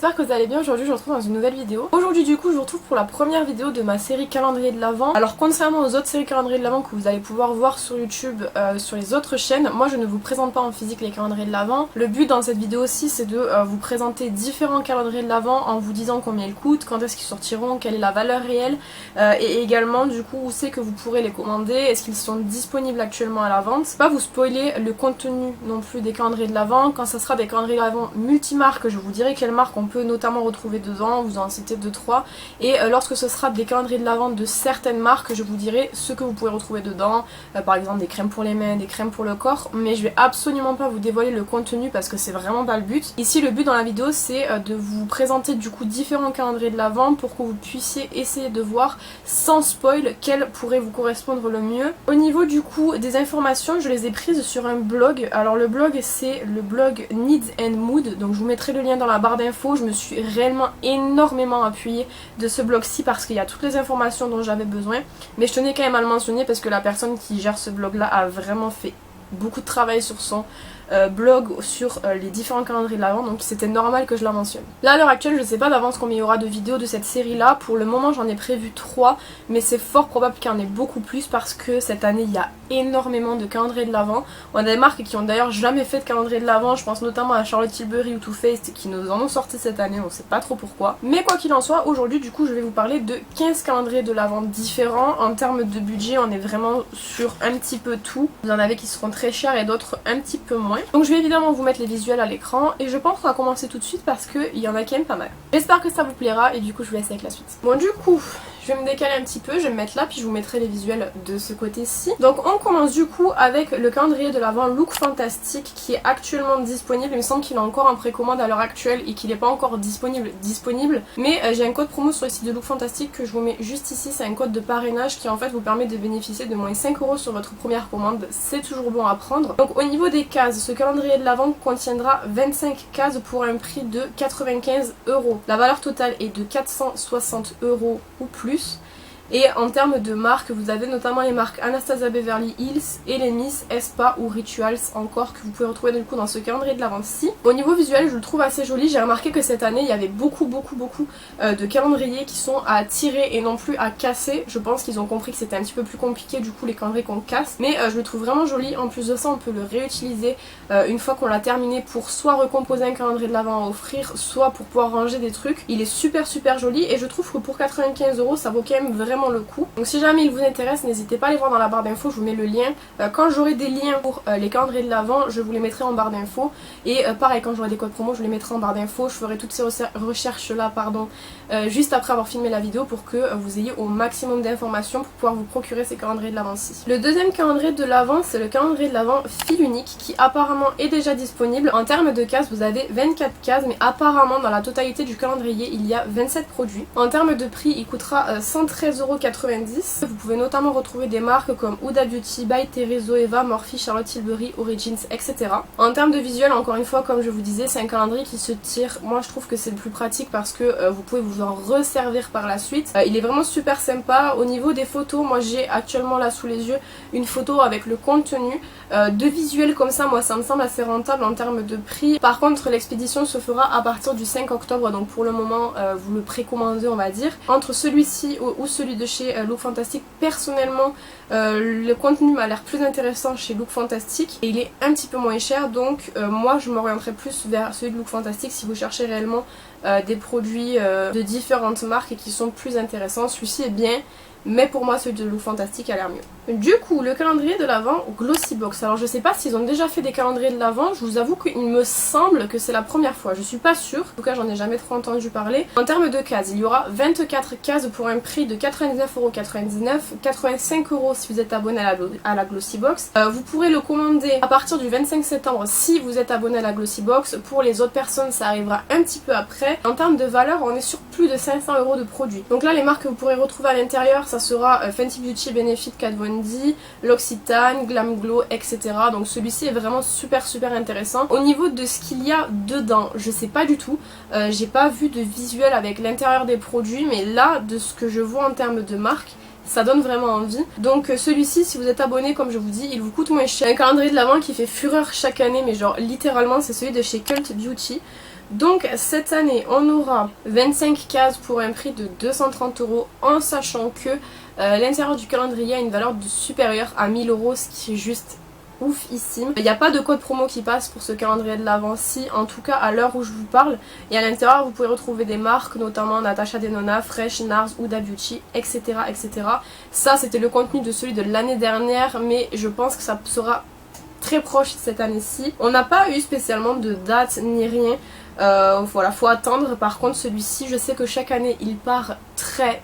j'espère que vous allez bien. Aujourd'hui je vous retrouve dans une nouvelle vidéo. Aujourd'hui du coup je vous retrouve pour la première vidéo de ma série calendrier de l'Avent. Alors contrairement aux autres séries calendrier de l'Avent que vous allez pouvoir voir sur YouTube, sur les autres chaînes, moi je ne vous présente pas en physique les calendriers de l'Avent. Le but dans cette vidéo aussi c'est de vous présenter différents calendriers de l'Avent en vous disant combien ils coûtent, quand est-ce qu'ils sortiront, quelle est la valeur réelle et également du coup où c'est que vous pourrez les commander, est-ce qu'ils sont disponibles actuellement à la vente. Pas vous spoiler le contenu non plus des calendriers de l'Avent. Quand ça sera des calendriers de l'Avent multimarques, je vous dirai quelles marques on peut notamment retrouver dedans, vous en citez 2-3, et lorsque ce sera des calendriers de l'Avent de certaines marques, je vous dirai ce que vous pouvez retrouver dedans, par exemple des crèmes pour les mains, des crèmes pour le corps, mais je vais absolument pas vous dévoiler le contenu parce que c'est vraiment pas le but. Ici le but dans la vidéo c'est de vous présenter du coup différents calendriers de l'Avent pour que vous puissiez essayer de voir sans spoil quel pourrait vous correspondre le mieux. Au niveau du coup des informations, je les ai prises sur un blog. Alors le blog c'est le blog Needs and Mood, donc je vous mettrai le lien dans la barre d'infos. Je me suis réellement énormément appuyée de ce blog-ci parce qu'il y a toutes les informations dont j'avais besoin, mais je tenais quand même à le mentionner parce que la personne qui gère ce blog là a vraiment fait beaucoup de travail sur son blog sur les différents calendriers de l'Avent, donc c'était normal que je la mentionne. Là à l'heure actuelle je sais pas d'avance combien il y aura de vidéos de cette série là, pour le moment j'en ai prévu 3, mais c'est fort probable qu'il y en ait beaucoup plus parce que cette année il y a énormément de calendriers de l'Avent. On a des marques qui ont d'ailleurs jamais fait de calendrier de l'Avent, je pense notamment à Charlotte Tilbury ou Too Faced qui nous en ont sorti cette année, on sait pas trop pourquoi. Mais quoi qu'il en soit, aujourd'hui du coup je vais vous parler de 15 calendriers de l'Avent différents. En termes de budget on est vraiment sur un petit peu tout, vous en avez qui seront très chers et d'autres un petit peu moins. Donc je vais évidemment vous mettre les visuels à l'écran et je pense qu'on va commencer tout de suite parce qu'il y en a quand même pas mal. J'espère que ça vous plaira et du coup je vous laisse avec la suite. Bon du coup je vais me décaler un petit peu, je vais me mettre là puis je vous mettrai les visuels de ce côté-ci. Donc on commence du coup avec le calendrier de l'Avent Look Fantastique qui est actuellement disponible. Il me semble qu'il est encore en précommande à l'heure actuelle et qu'il n'est pas encore disponible. Mais j'ai un code promo sur le site de Look Fantastique que je vous mets juste ici. C'est un code de parrainage qui en fait vous permet de bénéficier de moins 5 € sur votre première commande. C'est toujours bon à prendre. Donc au niveau des cases, ce calendrier de l'Avent contiendra 25 cases pour un prix de 95 €. La valeur totale est de 460 € ou plus. Et en termes de marques, vous avez notamment les marques Anastasia Beverly Hills, Elemis, Espa ou Rituals encore que vous pouvez retrouver du coup dans ce calendrier de l'Avent-ci. Au niveau visuel, je le trouve assez joli. J'ai remarqué que cette année, il y avait beaucoup de calendriers qui sont à tirer et non plus à casser. Je pense qu'ils ont compris que c'était un petit peu plus compliqué du coup les calendriers qu'on casse. Mais je le trouve vraiment joli. En plus de ça, on peut le réutiliser une fois qu'on l'a terminé pour soit recomposer un calendrier de l'Avent à offrir, soit pour pouvoir ranger des trucs. Il est super joli et je trouve que pour 95 € ça vaut quand même vraiment le coup. Donc si jamais il vous intéresse, n'hésitez pas à aller voir dans la barre d'infos, je vous mets le lien. Quand j'aurai des liens pour les calendriers de l'Avent, je vous les mettrai en barre d'infos. Et pareil, quand j'aurai des codes promo, je vous les mettrai en barre d'infos. Je ferai toutes ces recherches là, juste après avoir filmé la vidéo pour que vous ayez au maximum d'informations pour pouvoir vous procurer ces calendriers de l'Avent-ci. Le deuxième calendrier de l'Avent, c'est le calendrier de l'Avent fil unique qui apparemment est déjà disponible. En termes de cases, vous avez 24 cases, mais apparemment dans la totalité du calendrier, il y a 27 produits. En termes de prix, il coûtera 113,90 €. Vous pouvez notamment retrouver des marques comme Huda Beauty, By Terry, Zoeva, Morphe, Charlotte Tilbury, Origins, etc. En termes de visuel, encore une fois, comme je vous disais, c'est un calendrier qui se tire. Moi je trouve que c'est le plus pratique parce que vous pouvez vous en resservir par la suite. Il est vraiment super sympa. Au niveau des photos, moi j'ai actuellement là sous les yeux une photo avec le contenu. De visuels comme ça, moi ça me semble assez rentable en termes de prix. Par contre l'expédition se fera à partir du 5 octobre, donc pour le moment vous le précommandez on va dire. Entre celui-ci ou celui de chez Look Fantastique, personnellement le contenu m'a l'air plus intéressant chez Look Fantastique et il est un petit peu moins cher, donc moi je m'orienterai plus vers celui de Look Fantastique si vous cherchez réellement des produits de différentes marques et qui sont plus intéressants. Celui-ci est bien, mais pour moi celui de Look Fantastique a l'air mieux. Du coup le calendrier de l'Avent Glossybox, alors je sais pas s'ils ont déjà fait des calendriers de l'Avent, je vous avoue qu'il me semble que c'est la première fois, je suis pas sûre, en tout cas j'en ai jamais trop entendu parler. En termes de cases, il y aura 24 cases pour un prix de 99,99 €, 85 € si vous êtes abonné à la Glossybox. Vous pourrez le commander à partir du 25 septembre si vous êtes abonné à la Glossybox, pour les autres personnes ça arrivera un petit peu après. En termes de valeur, on est sur plus de 500 € de produits. Donc là les marques que vous pourrez retrouver à l'intérieur, ça sera Fenty Beauty, Benefit, Kat Von D, L'Occitane, Glam Glow, etc. Donc celui-ci est vraiment super intéressant. Au niveau de ce qu'il y a dedans, je sais pas du tout. J'ai pas vu de visuel avec l'intérieur des produits, mais là, de ce que je vois en termes de marque, ça donne vraiment envie. Donc celui-ci, si vous êtes abonné, comme je vous dis, il vous coûte moins cher. Un calendrier de l'Avent qui fait fureur chaque année, mais genre littéralement c'est celui de chez Cult Beauty. Donc cette année on aura 25 cases pour un prix de 230 € en sachant que l'intérieur du calendrier a une valeur supérieure à 1000 €, ce qui est juste oufissime. Il n'y a pas de code promo qui passe pour ce calendrier de l'avant-ci, en tout cas à l'heure où je vous parle. Et à l'intérieur vous pouvez retrouver des marques, notamment Natasha Denona, Fresh, Nars, Huda Beauty, etc. etc. Ça c'était le contenu de celui de l'année dernière, mais je pense que ça sera très proche cette année-ci. On n'a pas eu spécialement de date ni rien. Voilà, faut attendre. Par contre celui-ci, je sais que chaque année il part très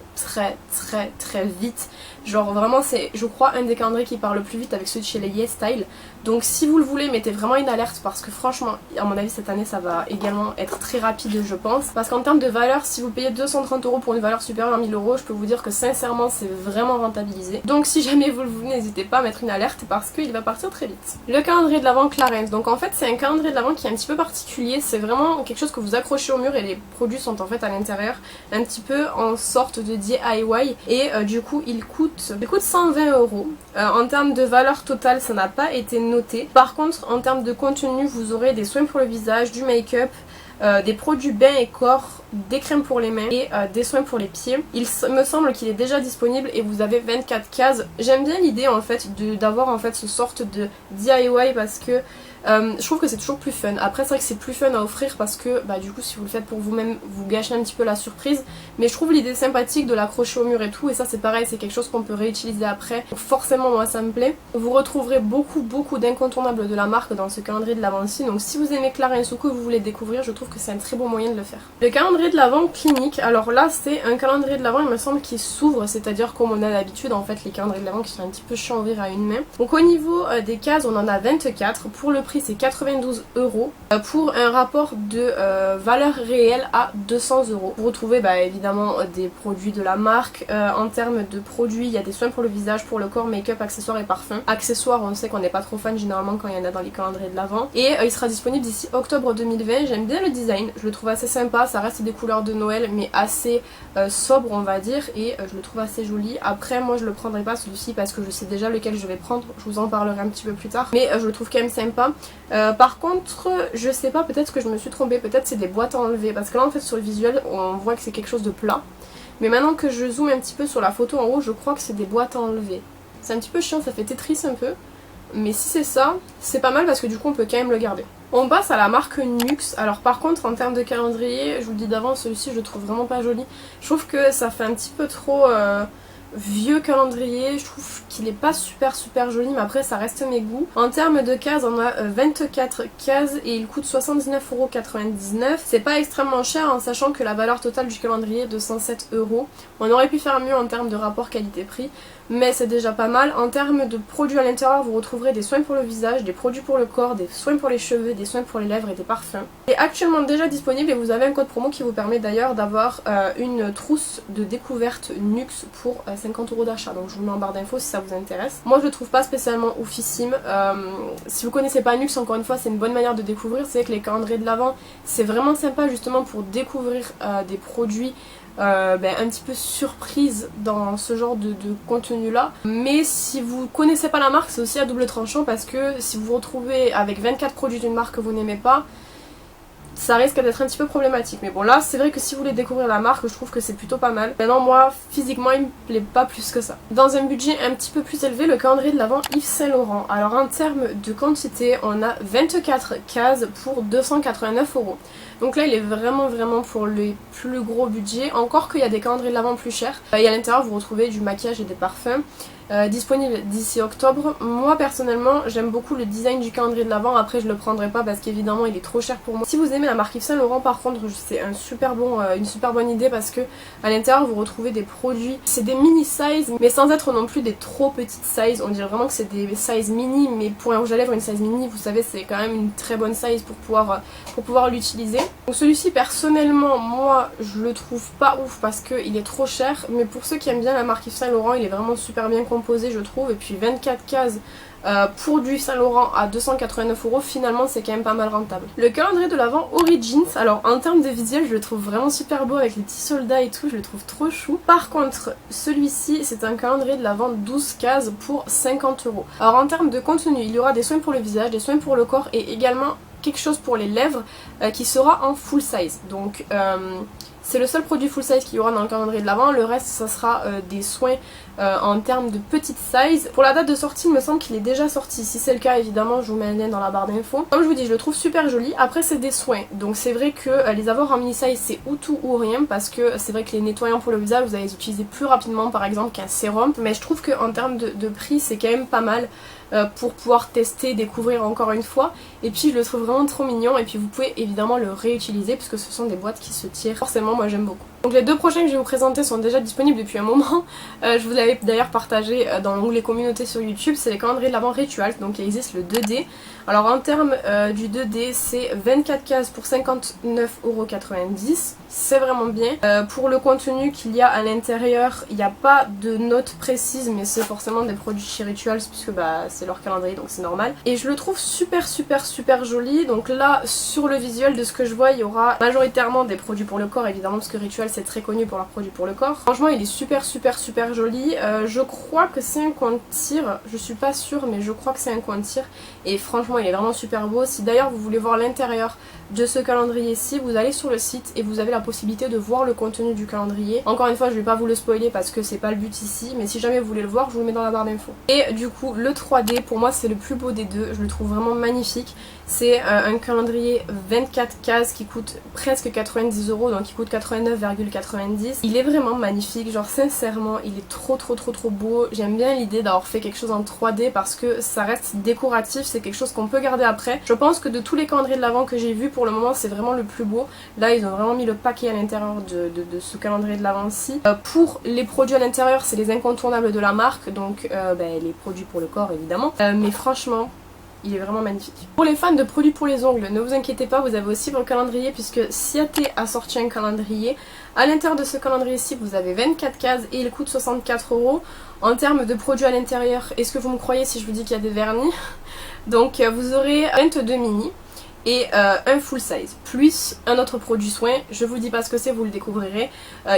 vite. Genre vraiment c'est, je crois, un des calendriers qui part le plus vite avec celui de chez les YesStyle. Donc si vous le voulez, mettez vraiment une alerte parce que franchement, à mon avis cette année ça va également être très rapide je pense. Parce qu'en termes de valeur, si vous payez 230 € pour une valeur supérieure à 1000 €, je peux vous dire que sincèrement c'est vraiment rentabilisé. Donc si jamais vous le voulez, n'hésitez pas à mettre une alerte parce qu'il va partir très vite. Le calendrier de l'Avent Clarins, donc en fait c'est un calendrier de l'Avent qui est un petit peu particulier. C'est vraiment quelque chose que vous accrochez au mur et les produits sont en fait à l'intérieur, un petit peu en sorte de DIY. Et du coup il coûte 120 €. En termes de valeur totale ça n'a pas été noté. Par contre en termes de contenu vous aurez des soins pour le visage, du make-up, des produits bain et corps, des crèmes pour les mains et des soins pour les pieds. Il me semble qu'il est déjà disponible et vous avez 24 cases. J'aime bien l'idée en fait d'avoir en fait ce sorte de DIY parce que je trouve que c'est toujours plus fun. Après c'est vrai que c'est plus fun à offrir parce que bah, du coup si vous le faites pour vous-même vous gâchez un petit peu la surprise, mais je trouve l'idée sympathique de l'accrocher au mur et tout, et ça c'est pareil, c'est quelque chose qu'on peut réutiliser après. Donc forcément moi ça me plaît. Vous retrouverez beaucoup d'incontournables de la marque dans ce calendrier de l'Avent-ci, donc si vous aimez Clarins ou que vous voulez découvrir, je trouve que c'est un très bon moyen de le faire. Le calendrier de l'Avent Clinique, alors là c'est un calendrier de l'Avent il me semble qui s'ouvre, c'est-à-dire comme on a l'habitude en fait les calendriers de l'Avent qui sont un petit peu chiants à ouvrir à une main. Donc au niveau des cases on en a 24, pour le prix c'est 92 € pour un rapport de valeur réelle à 200 €. Vous retrouvez bah, évidemment des produits de la marque. En termes de produits, il y a des soins pour le visage, pour le corps, make-up, accessoires et parfums. Accessoires, on sait qu'on n'est pas trop fan généralement quand il y en a dans les calendriers de l'Avent. Et il sera disponible d'ici octobre 2020. J'aime bien le design, je le trouve assez sympa. Ça reste des couleurs de Noël mais assez sobre on va dire, et je le trouve assez joli. Après moi je le prendrai pas celui-ci parce que je sais déjà lequel je vais prendre. Je vous en parlerai un petit peu plus tard. Mais je le trouve quand même sympa. Par contre je sais pas, peut-être que je me suis trompée, peut-être c'est des boîtes à enlever parce que là en fait sur le visuel on voit que c'est quelque chose de plat, mais maintenant que je zoome un petit peu sur la photo en haut je crois que c'est des boîtes à enlever. C'est un petit peu chiant, ça fait Tetris un peu, mais si c'est ça c'est pas mal parce que du coup on peut quand même le garder. On passe à la marque Nux. Alors par contre en termes de calendrier, je vous le dis d'avance, celui-ci je le trouve vraiment pas joli. Je trouve que ça fait un petit peu trop vieux calendrier, je trouve qu'il est pas super joli, mais après ça reste mes goûts. En termes de cases on a 24 cases et il coûte 79,99 €. C'est pas extrêmement cher en sachant que la valeur totale du calendrier est de 107 €. On aurait pu faire mieux en termes de rapport qualité-prix, mais c'est déjà pas mal. En termes de produits à l'intérieur, vous retrouverez des soins pour le visage, des produits pour le corps, des soins pour les cheveux, des soins pour les lèvres et des parfums. C'est actuellement déjà disponible et vous avez un code promo qui vous permet d'ailleurs d'avoir une trousse de découverte Nux pour 50 € d'achat. Donc je vous mets en barre d'infos si ça vous intéresse. Moi je le trouve pas spécialement oufissime. Si vous connaissez pas Nux, encore une fois c'est une bonne manière de découvrir. C'est que les calendriers de l'Avent c'est vraiment sympa justement pour découvrir des produits un petit peu surprise dans ce genre de contenu là. Mais si vous connaissez pas la marque c'est aussi à double tranchant parce que si vous vous retrouvez avec 24 produits d'une marque que vous n'aimez pas, ça risque d'être un petit peu problématique. Mais bon là c'est vrai que si vous voulez découvrir la marque je trouve que c'est plutôt pas mal. Maintenant moi physiquement il me plaît pas plus que ça. Dans un budget un petit peu plus élevé, le calendrier de l'Avent Yves Saint Laurent. Alors en termes de quantité on a 24 cases pour 289 €. Donc là il est vraiment pour les plus gros budgets. Encore qu'il y a des calendriers de l'Avent plus chers. Et à l'intérieur vous retrouvez du maquillage et des parfums. Disponible d'ici octobre. Moi personnellement j'aime beaucoup le design du calendrier de l'Avent, après je le prendrai pas parce qu'évidemment il est trop cher pour moi. Si vous aimez la marque Yves Saint Laurent par contre c'est une super bonne idée parce que à l'intérieur vous retrouvez des produits, c'est des mini size mais sans être non plus des trop petites size, on dirait vraiment que c'est des size mini, mais pour un rouge à lèvres une size mini vous savez c'est quand même une très bonne size pour pouvoir l'utiliser. Donc celui-ci personnellement moi je le trouve pas ouf parce qu'il est trop cher, mais pour ceux qui aiment bien la marque Yves Saint Laurent il est vraiment super bien composé je trouve, et puis 24 cases pour du Saint Laurent à 289 €, finalement c'est quand même pas mal rentable. Le calendrier de l'Avent Origins, alors en termes de visuel je le trouve vraiment super beau avec les petits soldats et tout, je le trouve trop chou. Par contre celui-ci c'est un calendrier de l'Avent 12 cases pour 50 €. Alors en termes de contenu il y aura des soins pour le visage, des soins pour le corps et également quelque chose pour les lèvres qui sera en full size. Donc c'est le seul produit full size qu'il y aura dans le calendrier de l'Avent, le reste ça sera des soins en termes de petite size. Pour la date de sortie, il me semble qu'il est déjà sorti. Si c'est le cas, évidemment, je vous mets un lien dans la barre d'infos. Comme je vous dis, je le trouve super joli. Après, c'est des soins. Donc c'est vrai que les avoir en mini size, c'est ou tout ou rien. Parce que c'est vrai que les nettoyants pour le visage, vous allez les utiliser plus rapidement, par exemple, qu'un sérum. Mais je trouve qu'en termes de prix, c'est quand même pas mal. Pour pouvoir tester, découvrir encore une fois. Et puis je le trouve vraiment trop mignon. Et puis vous pouvez évidemment le réutiliser puisque ce sont des boîtes qui se tirent. Forcément, moi j'aime beaucoup. Donc les deux prochains que je vais vous présenter sont déjà disponibles depuis un moment. Je vous l'avais d'ailleurs partagé dans l'onglet communauté sur YouTube. C'est les calendriers de l'Avent Rituals. Donc il existe le 2D. Alors en termes du 2D, c'est 24 cases pour 59,90 €. C'est vraiment bien. Pour le contenu qu'il y a à l'intérieur, il n'y a pas de notes précises, mais c'est forcément des produits chez Rituals puisque bah, c'est leur calendrier, donc c'est normal. Et je le trouve super joli. Donc là, sur le visuel de ce que je vois, il y aura majoritairement des produits pour le corps, évidemment, parce que Rituals c'est très connu pour leurs produits pour le corps. Franchement, il est super joli. Je crois que c'est un coin de tir. Je suis pas sûre, mais je crois que c'est un coin de tir. Et franchement, il est vraiment super beau. Si d'ailleurs vous voulez voir l'intérieur de ce calendrier-ci, vous allez sur le site et vous avez la possibilité de voir le contenu du calendrier. Encore une fois, je vais pas vous le spoiler parce que c'est pas le but ici, mais si jamais vous voulez le voir, je vous le mets dans la barre d'infos. Et du coup, le 3D, pour moi, c'est le plus beau des deux. Je le trouve vraiment magnifique. C'est un calendrier 24 cases qui coûte presque 90 €, donc il coûte 89,90 €. Il est vraiment magnifique, genre sincèrement, il est trop beau. J'aime bien l'idée d'avoir fait quelque chose en 3D parce que ça reste décoratif, c'est quelque chose qu'on peut garder après. Je pense que de tous les calendriers de l'Avent que j'ai vus, pour le moment, c'est vraiment le plus beau. Là, ils ont vraiment mis le paquet à l'intérieur de ce calendrier de l'Avent-ci. Pour les produits à l'intérieur, c'est les incontournables de la marque, donc les produits pour le corps, évidemment. Mais franchement, il est vraiment magnifique. Pour les fans de produits pour les ongles, ne vous inquiétez pas, vous avez aussi votre calendrier puisque Ciaté a sorti un calendrier. À l'intérieur de ce calendrier-ci, vous avez 24 cases et il coûte 64 €. En termes de produits à l'intérieur, est-ce que vous me croyez si je vous dis qu'il y a des vernis? Donc vous aurez 22 mini et un full size, plus un autre produit soin. Je vous dis pas ce que c'est, vous le découvrirez.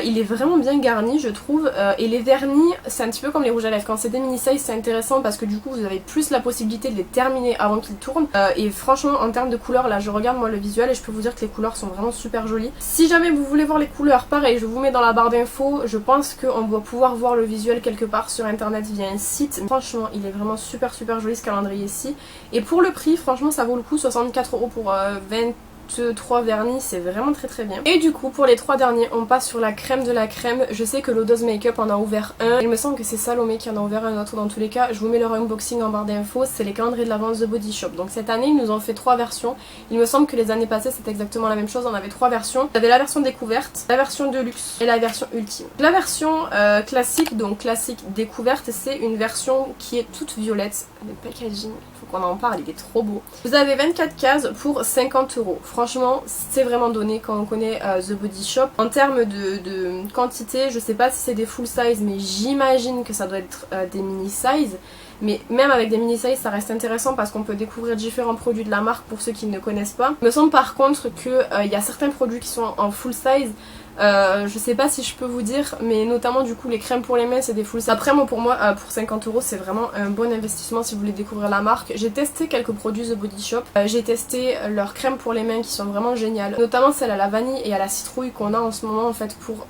Il est vraiment bien garni, je trouve. Et les vernis, c'est un petit peu comme les rouges à lèvres. Quand c'est des mini size, c'est intéressant parce que du coup, vous avez plus la possibilité de les terminer avant qu'ils tournent. Et franchement, en termes de couleurs, là, je regarde moi le visuel et je peux vous dire que les couleurs sont vraiment super jolies. Si jamais vous voulez voir les couleurs, pareil, je vous mets dans la barre d'infos. Je pense qu'on doit pouvoir voir le visuel quelque part sur internet via un site. Franchement, il est vraiment super joli ce calendrier-ci. Et pour le prix, franchement, ça vaut le coup. 64 € pour 23 vernis, c'est vraiment très bien. Et du coup, pour les trois derniers, on passe sur la crème de la crème. Je sais que Lodos Makeup en a ouvert un. Il me semble que c'est Salomé qui en a ouvert un autre dans tous les cas. Je vous mets leur unboxing en barre d'infos. C'est les calendriers de l'Avent The Body Shop. Donc cette année, ils nous ont fait 3 versions. Il me semble que les années passées, c'était exactement la même chose. On avait 3 versions. Il y avait la version découverte, la version de luxe et la version ultime. La version classique, donc classique découverte, c'est une version qui est toute violette. Le packaging, il faut qu'on en parle, il est trop beau. Vous avez 24 cases pour 50 €. Franchement, c'est vraiment donné quand on connaît The Body Shop. En termes de quantité, je sais pas si c'est des full size, mais j'imagine que ça doit être des mini size. Mais même avec des mini size, ça reste intéressant parce qu'on peut découvrir différents produits de la marque pour ceux qui ne connaissent pas. Il me semble par contre qu'il y a certains produits qui sont en full size. Je sais pas si je peux vous dire, mais notamment du coup les crèmes pour les mains c'est des full size. Après moi pour 50 € c'est vraiment un bon investissement si vous voulez découvrir la marque. J'ai testé quelques produits The Body Shop, j'ai testé leurs crèmes pour les mains qui sont vraiment géniales, notamment celle à la vanille et à la citrouille qu'on a en ce moment en fait pour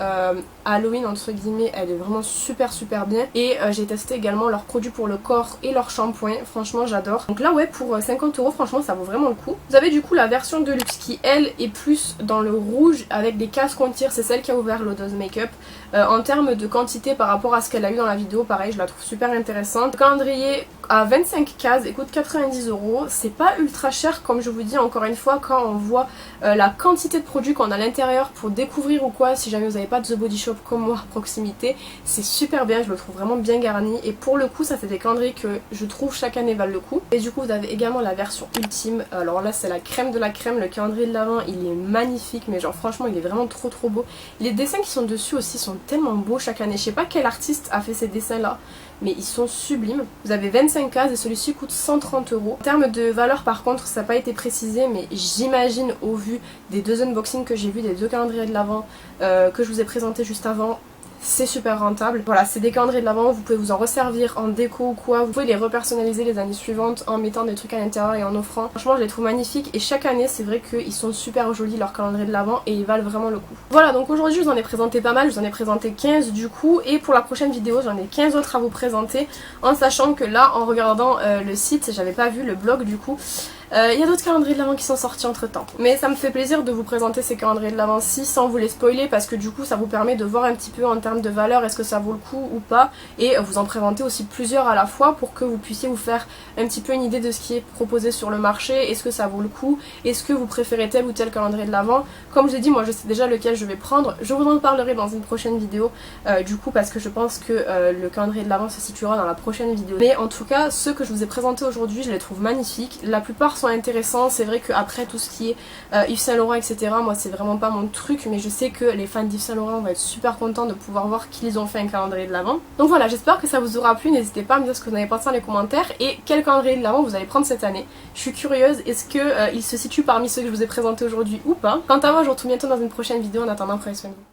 Halloween entre guillemets. Elle est vraiment super bien. Et j'ai testé également leurs produits pour le corps et leurs shampoings, franchement j'adore. Donc là ouais, pour 50 € franchement ça vaut vraiment le coup. Vous avez du coup la version de luxe qui elle est plus dans le rouge avec des cases qu'on tire. C'est celle qui a ouvert Lodos Makeup. En termes de quantité par rapport à ce qu'elle a eu dans la vidéo, pareil, je la trouve super intéressante. Le calendrier à 25 cases et coûte 90 €. C'est pas ultra cher comme je vous dis, encore une fois, quand on voit la quantité de produits qu'on a à l'intérieur pour découvrir ou quoi, si jamais vous n'avez pas de The Body Shop comme moi à proximité, c'est super bien, je le trouve vraiment bien garni. Et pour le coup, ça c'est des calendriers que je trouve chaque année valent le coup. Et du coup, vous avez également la version ultime. Alors là, c'est la crème de la crème. Le calendrier de l'Avent, il est magnifique, mais genre franchement, il est vraiment trop beau. Les dessins qui sont dessus aussi sont tellement beaux chaque année. Je sais pas quel artiste a fait ces dessins là, mais ils sont sublimes. Vous avez 25 cases et celui-ci coûte 130 €. En termes de valeur par contre, ça n'a pas été précisé, mais j'imagine au vu des deux unboxings que j'ai vus, des deux calendriers de l'Avent que je vous ai présenté juste avant, c'est super rentable. Voilà, c'est des calendriers de l'Avent, vous pouvez vous en resservir en déco ou quoi, vous pouvez les repersonnaliser les années suivantes en mettant des trucs à l'intérieur et en offrant. Franchement je les trouve magnifiques et chaque année c'est vrai qu'ils sont super jolis leurs calendriers de l'Avent et ils valent vraiment le coup. Voilà, donc aujourd'hui je vous en ai présenté pas mal, je vous en ai présenté 15 du coup, et pour la prochaine vidéo j'en ai 15 autres à vous présenter, en sachant que là en regardant le site, j'avais pas vu le blog du coup, il y a d'autres calendriers de l'Avent qui sont sortis entre temps. Mais ça me fait plaisir de vous présenter ces calendriers de l'Avent-ci sans vous les spoiler, parce que du coup ça vous permet de voir un petit peu en termes de valeur est-ce que ça vaut le coup ou pas, et vous en présenter aussi plusieurs à la fois pour que vous puissiez vous faire un petit peu une idée de ce qui est proposé sur le marché. Est-ce que ça vaut le coup, est-ce que vous préférez tel ou tel calendrier de l'Avent. Comme je l'ai dit, moi je sais déjà lequel je vais prendre, je vous en parlerai dans une prochaine vidéo du coup, parce que je pense que le calendrier de l'Avent se situera dans la prochaine vidéo. Mais en tout cas ceux que je vous ai présentés aujourd'hui je les trouve magnifiques, la plupart sont intéressants. C'est vrai qu'après tout ce qui est Yves Saint Laurent etc, moi c'est vraiment pas mon truc, mais je sais que les fans d'Yves Saint Laurent vont être super contents de pouvoir voir qu'ils ont fait un calendrier de l'Avent. Donc voilà, j'espère que ça vous aura plu, n'hésitez pas à me dire ce que vous en avez pensé dans les commentaires et quel calendrier de l'Avent vous allez prendre cette année. Je suis curieuse, est-ce que il se situe parmi ceux que je vous ai présentés aujourd'hui ou pas. Quant à moi je vous retrouve bientôt dans une prochaine vidéo, en attendant prenez soin de vous.